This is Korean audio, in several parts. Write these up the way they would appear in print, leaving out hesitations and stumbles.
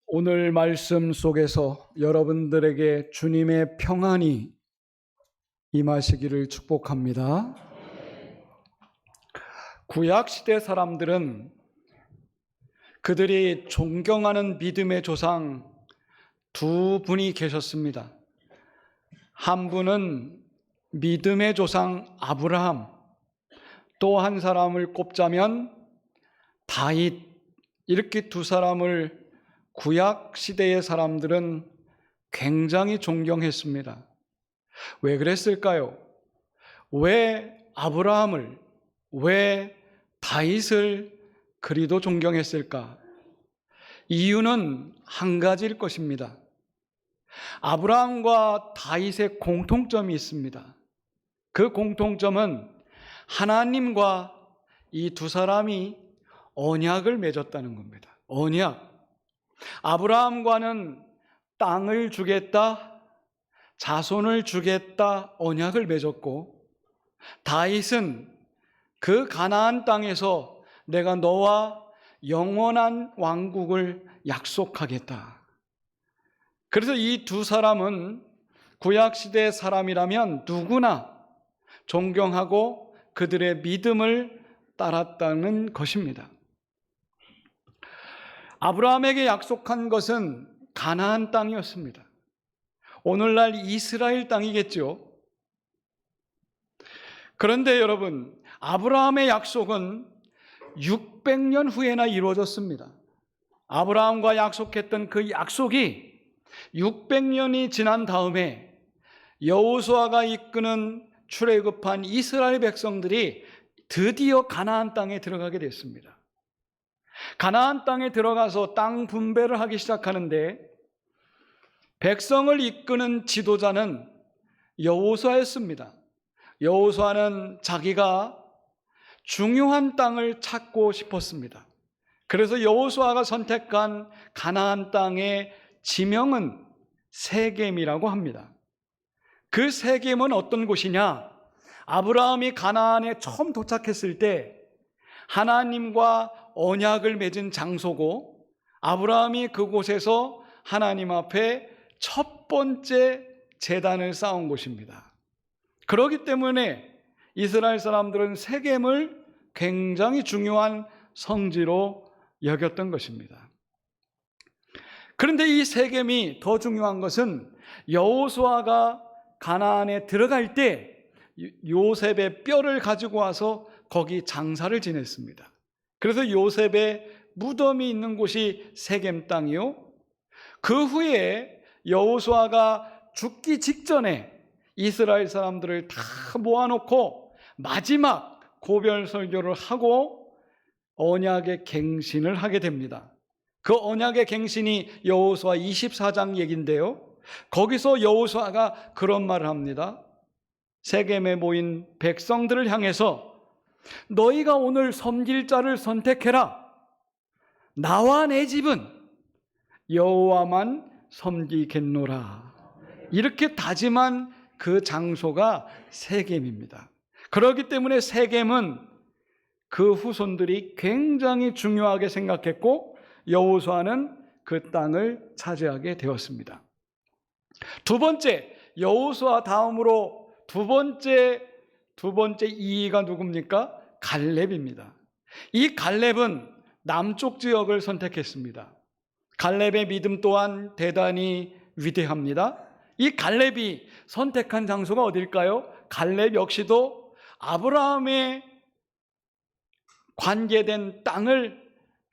오늘 말씀 속에서 여러분들에게 주님의 평안이 임하시기를 축복합니다. 구약시대 사람들은 그들이 존경하는 믿음의 조상 두 분이 계셨습니다. 한 분은 믿음의 조상 아브라함, 또 한 사람을 꼽자면 다윗, 이렇게 두 사람을 구약 시대의 사람들은 굉장히 존경했습니다. 왜 그랬을까요? 왜 아브라함을, 왜 다윗을 그리도 존경했을까? 이유는 한 가지일 것입니다. 아브라함과 다윗의 공통점이 있습니다. 그 공통점은 하나님과 이 두 사람이 언약을 맺었다는 겁니다. 언약. 아브라함과는 땅을 주겠다, 자손을 주겠다 언약을 맺었고, 다윗은 그 가나안 땅에서 내가 너와 영원한 왕국을 약속하겠다. 그래서 이 두 사람은 구약시대 사람이라면 누구나 존경하고 그들의 믿음을 따랐다는 것입니다. 아브라함에게 약속한 것은 가나안 땅이었습니다. 오늘날 이스라엘 땅이겠죠. 그런데 여러분, 아브라함의 약속은 600년 후에나 이루어졌습니다. 아브라함과 약속했던 그 약속이 600년이 지난 다음에 여호수아가 이끄는 출애굽한 이스라엘 백성들이 드디어 가나안 땅에 들어가게 됐습니다. 가나안 땅에 들어가서 땅 분배를 하기 시작하는데 백성을 이끄는 지도자는 여호수아였습니다. 여호수아는 자기가 중요한 땅을 찾고 싶었습니다. 그래서 여호수아가 선택한 가나안 땅의 지명은 세겜이라고 합니다. 그 세겜은 어떤 곳이냐? 아브라함이 가나안에 처음 도착했을 때 하나님과 언약을 맺은 장소고, 아브라함이 그곳에서 하나님 앞에 첫 번째 제단을 쌓은 곳입니다. 그렇기 때문에 이스라엘 사람들은 세겜을 굉장히 중요한 성지로 여겼던 것입니다. 그런데 이 세겜이 더 중요한 것은 여호수아가 가나안에 들어갈 때 요셉의 뼈를 가지고 와서 거기 장사를 지냈습니다. 그래서 요셉의 무덤이 있는 곳이 세겜 땅이요, 그 후에 여호수아가 죽기 직전에 이스라엘 사람들을 다 모아놓고 마지막 고별 설교를 하고 언약의 갱신을 하게 됩니다. 그 언약의 갱신이 여호수아 24장 얘기인데요, 거기서 여호수아가 그런 말을 합니다. 세겜에 모인 백성들을 향해서 너희가 오늘 섬길 자를 선택해라. 나와 내 집은 여호와만 섬기겠노라. 이렇게 다짐한 그 장소가 세겜입니다. 그렇기 때문에 세겜은 그 후손들이 굉장히 중요하게 생각했고 여호수아는 그 땅을 차지하게 되었습니다. 두 번째, 여호수아 다음으로 두 번째 이가 누굽니까? 갈렙입니다. 이 갈렙은 남쪽 지역을 선택했습니다. 갈렙의 믿음 또한 대단히 위대합니다. 이 갈렙이 선택한 장소가 어딜까요? 갈렙 역시도 아브라함의 관계된 땅을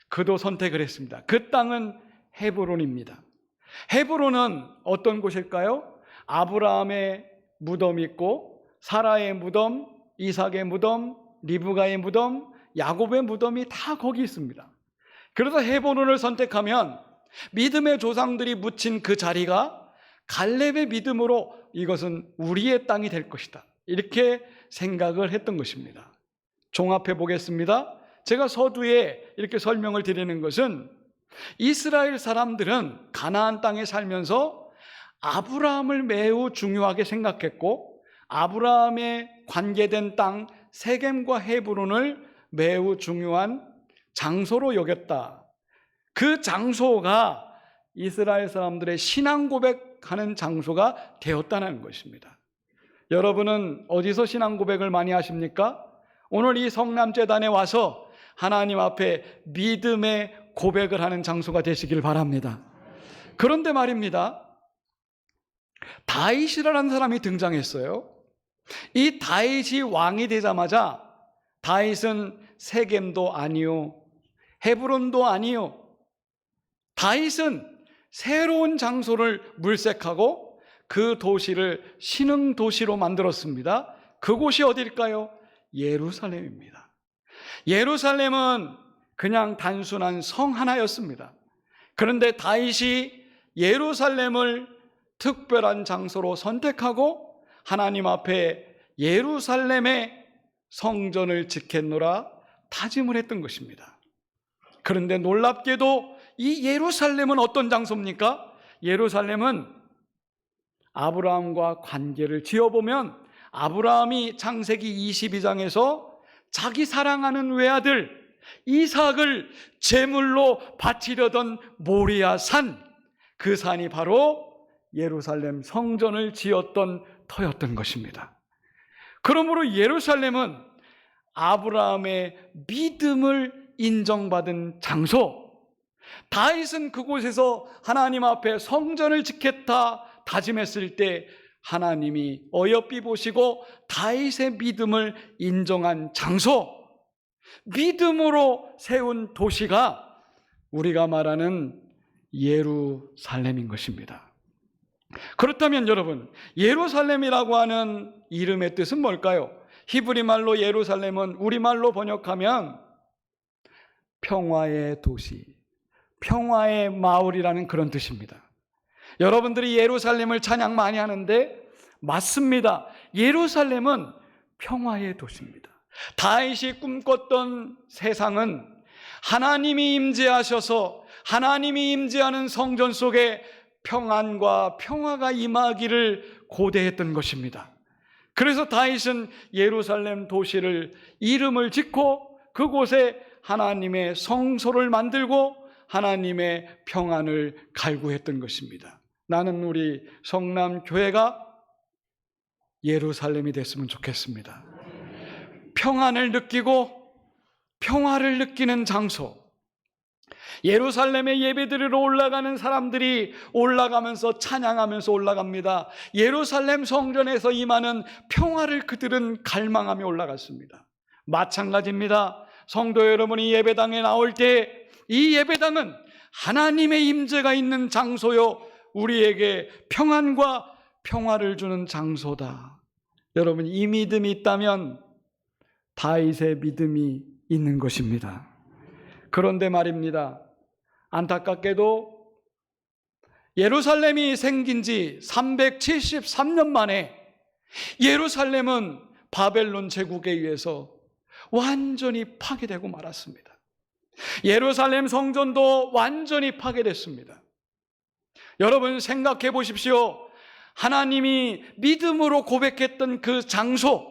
그도 선택을 했습니다. 그 땅은 헤브론입니다. 헤브론은 어떤 곳일까요? 아브라함의 무덤이 있고 사라의 무덤, 이삭의 무덤, 리브가의 무덤, 야곱의 무덤이 다 거기 있습니다. 그래서 헤브론을 선택하면 믿음의 조상들이 묻힌 그 자리가 갈렙의 믿음으로 이것은 우리의 땅이 될 것이다, 이렇게 생각을 했던 것입니다. 종합해 보겠습니다. 제가 서두에 이렇게 설명을 드리는 것은 이스라엘 사람들은 가나안 땅에 살면서 아브라함을 매우 중요하게 생각했고 아브라함의 관계된 땅 세겜과 헤브론을 매우 중요한 장소로 여겼다. 그 장소가 이스라엘 사람들의 신앙 고백하는 장소가 되었다는 것입니다. 여러분은 어디서 신앙 고백을 많이 하십니까? 오늘 이 성남재단에 와서 하나님 앞에 믿음의 고백을 하는 장소가 되시길 바랍니다. 그런데 말입니다, 다윗이라는 사람이 등장했어요. 이 다윗이 왕이 되자마자 다윗은 세겜도 아니요, 헤브론도 아니요, 다윗은 새로운 장소를 물색하고 그 도시를 신흥 도시로 만들었습니다. 그곳이 어딜까요? 예루살렘입니다. 예루살렘은 그냥 단순한 성 하나였습니다. 그런데 다윗이 예루살렘을 특별한 장소로 선택하고 하나님 앞에 예루살렘의 성전을 짓겠노라 다짐을 했던 것입니다. 그런데 놀랍게도 이 예루살렘은 어떤 장소입니까? 예루살렘은 아브라함과 관계를 지어보면 아브라함이 창세기 22장에서 자기 사랑하는 외아들 이삭을 제물로 바치려던 모리아 산, 그 산이 바로 예루살렘 성전을 지었던 터였던 것입니다. 그러므로 예루살렘은 아브라함의 믿음을 인정받은 장소, 다윗은 그곳에서 하나님 앞에 성전을 짓겠다 다짐했을 때 하나님이 어여삐 보시고 다윗의 믿음을 인정한 장소, 믿음으로 세운 도시가 우리가 말하는 예루살렘인 것입니다. 그렇다면 여러분, 예루살렘이라고 하는 이름의 뜻은 뭘까요? 히브리 말로 예루살렘은 우리말로 번역하면 평화의 도시, 평화의 마을이라는 그런 뜻입니다. 여러분들이 예루살렘을 찬양 많이 하는데 맞습니다. 예루살렘은 평화의 도시입니다. 다윗이 꿈꿨던 세상은 하나님이 임재하셔서 하나님이 임재하는 성전 속에 평안과 평화가 임하기를 고대했던 것입니다. 그래서 다윗은 예루살렘 도시를 이름을 짓고 그곳에 하나님의 성소를 만들고 하나님의 평안을 갈구했던 것입니다. 나는 우리 성남교회가 예루살렘이 됐으면 좋겠습니다. 평안을 느끼고 평화를 느끼는 장소, 예루살렘에 예배드리러 올라가는 사람들이 올라가면서 찬양하면서 올라갑니다. 예루살렘 성전에서 임하는 평화를 그들은 갈망하며 올라갔습니다. 마찬가지입니다. 성도 여러분이 예배당에 나올 때 이 예배당은 하나님의 임재가 있는 장소요, 우리에게 평안과 평화를 주는 장소다. 여러분, 이 믿음이 있다면 다윗의 믿음이 있는 것입니다. 그런데 말입니다, 안타깝게도 예루살렘이 생긴 지 373년 만에 예루살렘은 바벨론 제국에 의해서 완전히 파괴되고 말았습니다. 예루살렘 성전도 완전히 파괴됐습니다. 여러분 생각해 보십시오. 하나님이 믿음으로 고백했던 그 장소,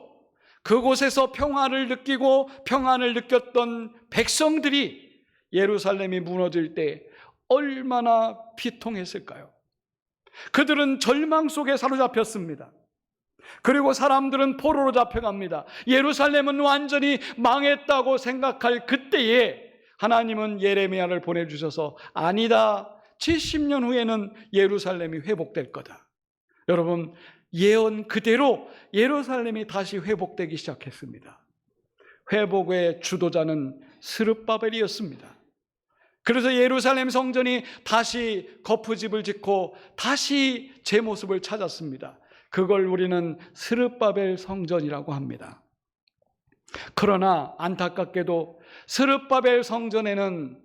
그곳에서 평화를 느끼고 평안을 느꼈던 백성들이 예루살렘이 무너질 때 얼마나 비통했을까요? 그들은 절망 속에 사로잡혔습니다. 그리고 사람들은 포로로 잡혀갑니다. 예루살렘은 완전히 망했다고 생각할 그때에 하나님은 예레미야를 보내주셔서 아니다, 70년 후에는 예루살렘이 회복될 거다. 여러분, 예언 그대로 예루살렘이 다시 회복되기 시작했습니다. 회복의 주도자는 스룹바벨이었습니다. 그래서 예루살렘 성전이 다시 거푸집을 짓고 다시 제 모습을 찾았습니다. 그걸 우리는 스룹바벨 성전이라고 합니다. 그러나 안타깝게도 스룹바벨 성전에는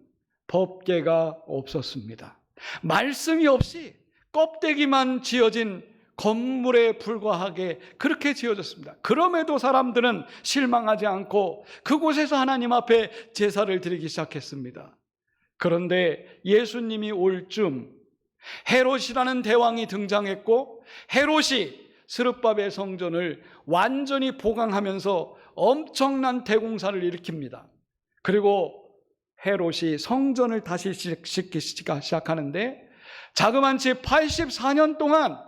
법궤가 없었습니다. 말씀이 없이 껍데기만 지어진 건물에 불과하게 그렇게 지어졌습니다. 그럼에도 사람들은 실망하지 않고 그곳에서 하나님 앞에 제사를 드리기 시작했습니다. 그런데 예수님이 올 쯤 헤롯이라는 대왕이 등장했고 헤롯이 스룹바벨 성전을 완전히 보강하면서 엄청난 대공사를 일으킵니다. 그리고 헤롯이 성전을 다시 짓기 시작하는데 자그만치 84년 동안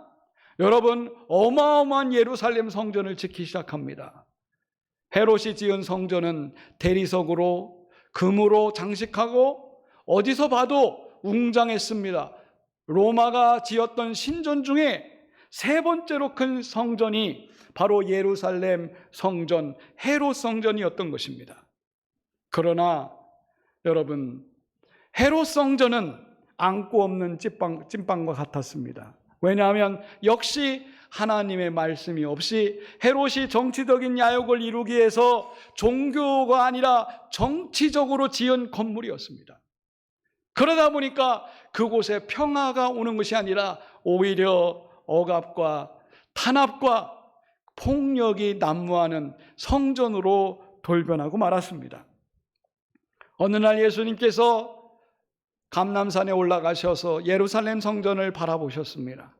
여러분 어마어마한 예루살렘 성전을 짓기 시작합니다. 헤롯이 지은 성전은 대리석으로 금으로 장식하고 어디서 봐도 웅장했습니다. 로마가 지었던 신전 중에 세 번째로 큰 성전이 바로 예루살렘 성전, 헤롯 성전이었던 것입니다. 그러나 여러분, 헤롯 성전은 안고 없는 찐빵과 같았습니다. 왜냐하면 역시 하나님의 말씀이 없이 헤롯이 정치적인 야욕을 이루기 위해서 종교가 아니라 정치적으로 지은 건물이었습니다. 그러다 보니까 그곳에 평화가 오는 것이 아니라 오히려 억압과 탄압과 폭력이 난무하는 성전으로 돌변하고 말았습니다. 어느 날 예수님께서 감람산에 올라가셔서 예루살렘 성전을 바라보셨습니다.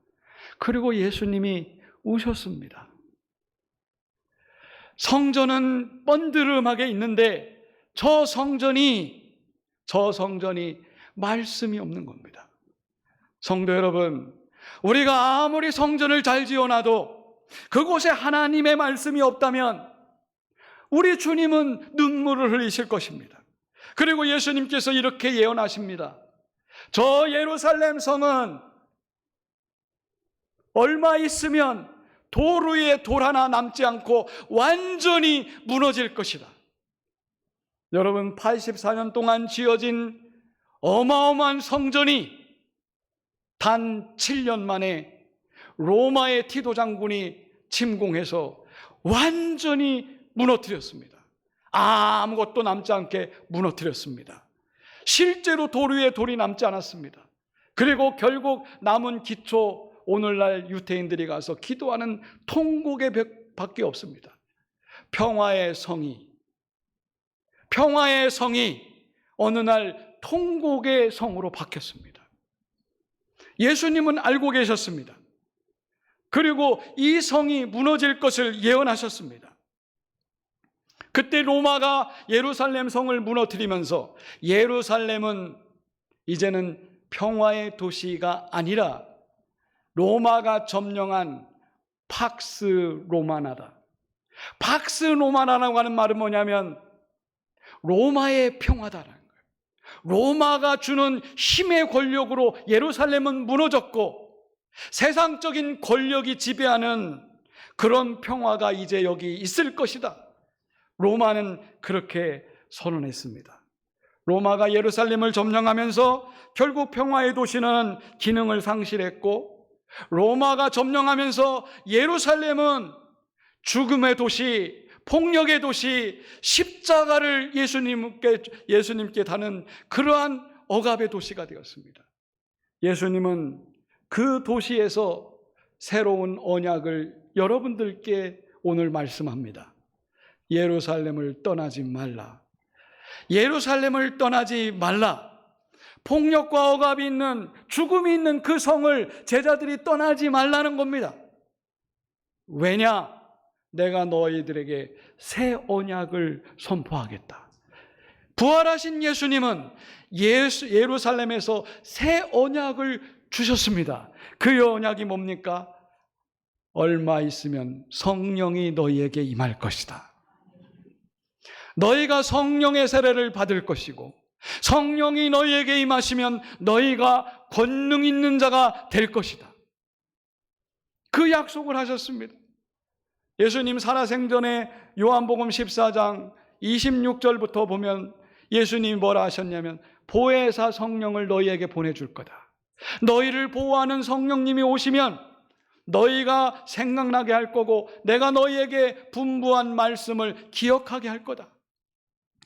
그리고 예수님이 우셨습니다. 성전은 뻔드름하게 있는데 저 성전이 말씀이 없는 겁니다. 성도 여러분, 우리가 아무리 성전을 잘 지어놔도 그곳에 하나님의 말씀이 없다면 우리 주님은 눈물을 흘리실 것입니다. 그리고 예수님께서 이렇게 예언하십니다. 저 예루살렘 성은 얼마 있으면 돌 위에 돌 하나 남지 않고 완전히 무너질 것이다. 여러분, 84년 동안 지어진 어마어마한 성전이 단 7년 만에 로마의 티도 장군이 침공해서 완전히 무너뜨렸습니다. 아무것도 남지 않게 무너뜨렸습니다. 실제로 돌 위에 돌이 남지 않았습니다. 그리고 결국 남은 기초, 오늘날 유태인들이 가서 기도하는 통곡의 벽밖에 없습니다. 평화의 성이 어느 날 통곡의 성으로 바뀌었습니다. 예수님은 알고 계셨습니다. 그리고 이 성이 무너질 것을 예언하셨습니다. 그때 로마가 예루살렘 성을 무너뜨리면서 예루살렘은 이제는 평화의 도시가 아니라 로마가 점령한 팍스 로마나다. 팍스 로마나라고 하는 말은 뭐냐면 로마의 평화다라는 거예요. 로마가 주는 힘의 권력으로 예루살렘은 무너졌고 세상적인 권력이 지배하는 그런 평화가 이제 여기 있을 것이다. 로마는 그렇게 선언했습니다. 로마가 예루살렘을 점령하면서 결국 평화의 도시는 기능을 상실했고, 로마가 점령하면서 예루살렘은 죽음의 도시, 폭력의 도시, 십자가를 예수님께 다는 그러한 억압의 도시가 되었습니다. 예수님은 그 도시에서 새로운 언약을 여러분들께 오늘 말씀합니다. 예루살렘을 떠나지 말라. 예루살렘을 떠나지 말라. 폭력과 억압이 있는, 죽음이 있는 그 성을 제자들이 떠나지 말라는 겁니다. 왜냐? 내가 너희들에게 새 언약을 선포하겠다. 부활하신 예수님은 예루살렘에서 새 언약을 주셨습니다. 그 언약이 뭡니까? 얼마 있으면 성령이 너희에게 임할 것이다. 너희가 성령의 세례를 받을 것이고 성령이 너희에게 임하시면 너희가 권능 있는 자가 될 것이다. 그 약속을 하셨습니다. 예수님 살아생전에 요한복음 14장 26절부터 보면 예수님이 뭐라 하셨냐면 보혜사 성령을 너희에게 보내줄 거다. 너희를 보호하는 성령님이 오시면 너희가 생각나게 할 거고 내가 너희에게 분부한 말씀을 기억하게 할 거다.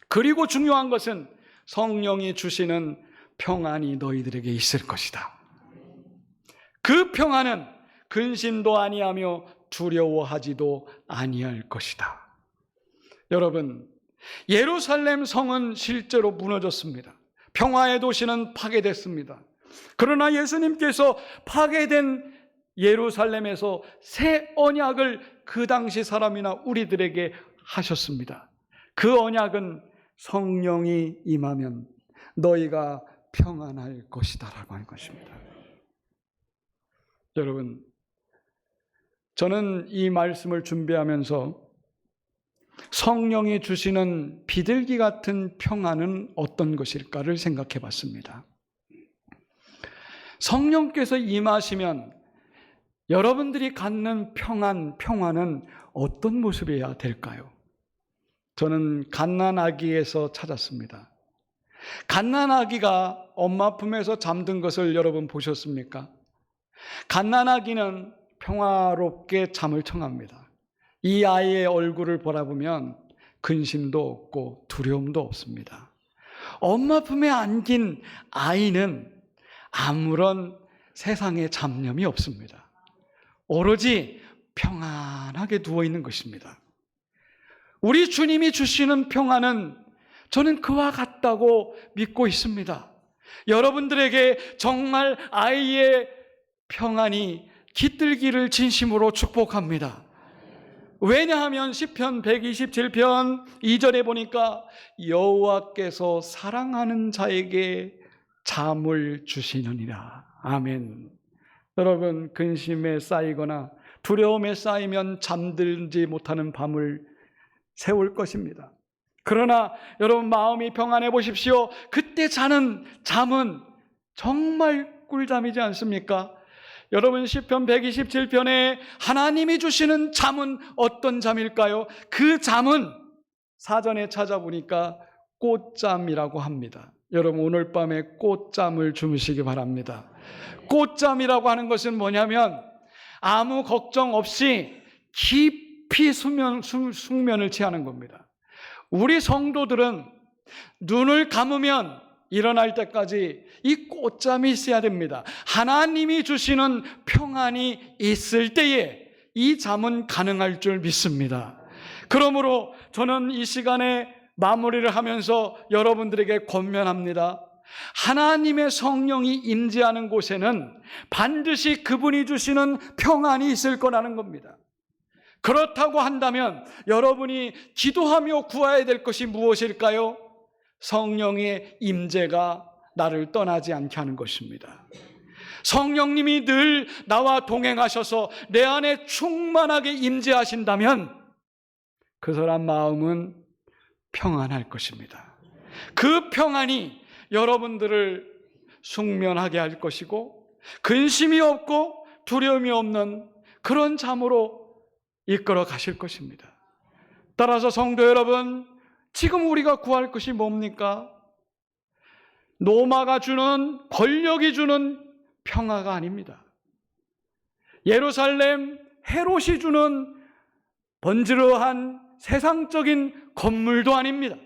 그리고 중요한 것은 성령이 주시는 평안이 너희들에게 있을 것이다. 그 평안은 근심도 아니하며 두려워하지도 아니할 것이다. 여러분, 예루살렘 성은 실제로 무너졌습니다. 평화의 도시는 파괴됐습니다. 그러나 예수님께서 파괴된 예루살렘에서 새 언약을 그 당시 사람이나 우리들에게 하셨습니다. 그 언약은 성령이 임하면 너희가 평안할 것이다 라고 한 것입니다. 여러분, 저는 이 말씀을 준비하면서 성령이 주시는 비둘기 같은 평안은 어떤 것일까를 생각해 봤습니다. 성령께서 임하시면 여러분들이 갖는 평안은 어떤 모습이어야 될까요? 저는 갓난아기에서 찾았습니다. 갓난아기가 엄마 품에서 잠든 것을 여러분 보셨습니까? 갓난아기는 평화롭게 잠을 청합니다. 이 아이의 얼굴을 바라보면 근심도 없고 두려움도 없습니다. 엄마 품에 안긴 아이는 아무런 세상에 잡념이 없습니다. 오로지 평안하게 누워있는 것입니다. 우리 주님이 주시는 평안은 저는 그와 같다고 믿고 있습니다. 여러분들에게 정말 아이의 평안이 깃들기를 진심으로 축복합니다. 왜냐하면 시편 127편 2절에 보니까 여호와께서 사랑하는 자에게 잠을 주시느니라. 아멘. 여러분, 근심에 쌓이거나 두려움에 쌓이면 잠들지 못하는 밤을 세울 것입니다. 그러나 여러분, 마음이 평안해 보십시오. 그때 자는 잠은 정말 꿀잠이지 않습니까? 여러분, 시편 127편에 하나님이 주시는 잠은 어떤 잠일까요? 그 잠은 사전에 찾아보니까 꽃잠이라고 합니다. 여러분, 오늘 밤에 꽃잠을 주무시기 바랍니다. 꽃잠이라고 하는 것은 뭐냐면 아무 걱정 없이 깊이 숙면을 취하는 겁니다. 우리 성도들은 눈을 감으면 일어날 때까지 이 꽃잠이 있어야 됩니다. 하나님이 주시는 평안이 있을 때에 이 잠은 가능할 줄 믿습니다. 그러므로 저는 이 시간에 마무리를 하면서 여러분들에게 권면합니다. 하나님의 성령이 임재하는 곳에는 반드시 그분이 주시는 평안이 있을 거라는 겁니다. 그렇다고 한다면 여러분이 기도하며 구해야 될 것이 무엇일까요? 성령의 임재가 나를 떠나지 않게 하는 것입니다. 성령님이 늘 나와 동행하셔서 내 안에 충만하게 임재하신다면 그 사람 마음은 평안할 것입니다. 그 평안이 여러분들을 숙면하게 할 것이고 근심이 없고 두려움이 없는 그런 잠으로 이끌어 가실 것입니다. 따라서 성도 여러분, 지금 우리가 구할 것이 뭡니까? 로마가 주는, 권력이 주는 평화가 아닙니다. 예루살렘 헤롯이 주는 번지르한 세상적인 건물도 아닙니다.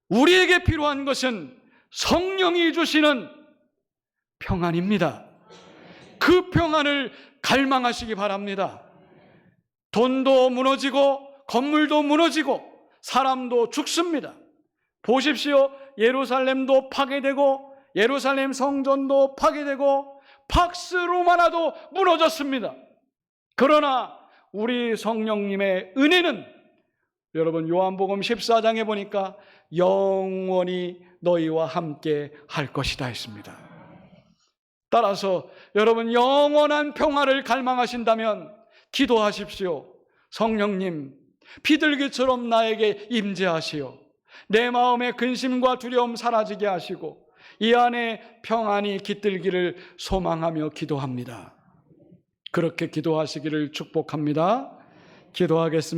우리에게 필요한 것은 성령이 주시는 평안입니다. 그 평안을 갈망하시기 바랍니다. 돈도 무너지고 건물도 무너지고 사람도 죽습니다. 보십시오. 예루살렘도 파괴되고 예루살렘 성전도 파괴되고 팍스 로마나도 무너졌습니다. 그러나 우리 성령님의 은혜는 여러분 요한복음 14장에 보니까 영원히 너희와 함께 할 것이다 했습니다. 따라서 여러분 영원한 평화를 갈망하신다면 기도하십시오. 성령님, 비둘기처럼 나에게 임재하시오. 내 마음의 근심과 두려움 사라지게 하시고 이 안에 평안이 깃들기를 소망하며 기도합니다. 그렇게 기도하시기를 축복합니다. 기도하겠습니다.